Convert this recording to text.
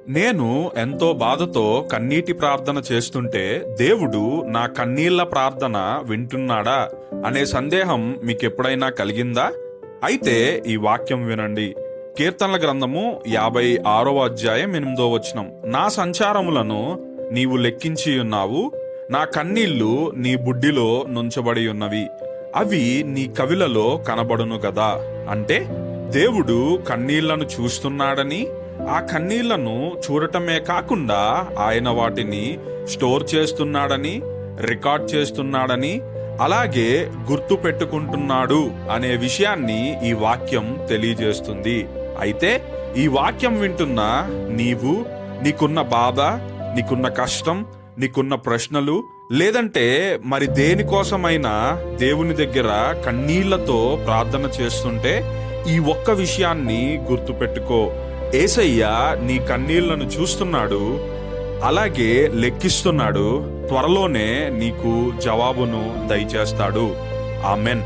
నేను ఎంతో బాధతో కన్నీటి ప్రార్థన చేస్తుంటే దేవుడు నా కన్నీళ్ల ప్రార్థన వింటున్నాడా అనే సందేహం మీకెప్పుడైనా కలిగిందా? అయితే ఈ వాక్యం వినండి. కీర్తనల గ్రంథము 56 అధ్యాయం 8 వచనం. నా సంచారములను నీవు లెక్కించి ఉన్నావు, నా కన్నీళ్లు నీ బుడ్డిలో నుంచబడి ఉన్నవి, అవి నీ కవిలలో కనబడును గదా. అంటే దేవుడు కన్నీళ్లను చూస్తున్నాడని, ఆ కన్నీళ్లను చూడటమే కాకుండా ఆయన వాటిని స్టోర్ చేస్తున్నాడని, రికార్డ్ చేస్తున్నాడని, అలాగే గుర్తు పెట్టుకుంటున్నాడు అనే విషయాన్ని ఈ వాక్యం తెలియజేస్తుంది. అయితే ఈ వాక్యం వింటున్న నీవు, నీకున్న బాధ, నీకున్న కష్టం, నీకున్న ప్రశ్నలు, లేదంటే మరి దేనికోసమైనా దేవుని దగ్గర కన్నీళ్లతో ప్రార్థన చేస్తుంటే ఈ ఒక్క విషయాన్ని గుర్తుపెట్టుకో. యేసయ్య నీ కన్నీళ్లను చూస్తున్నాడు, అలాగే లెక్కిస్తున్నాడు. త్వరలోనే నీకు జవాబును దయచేస్తాడు. ఆమెన్.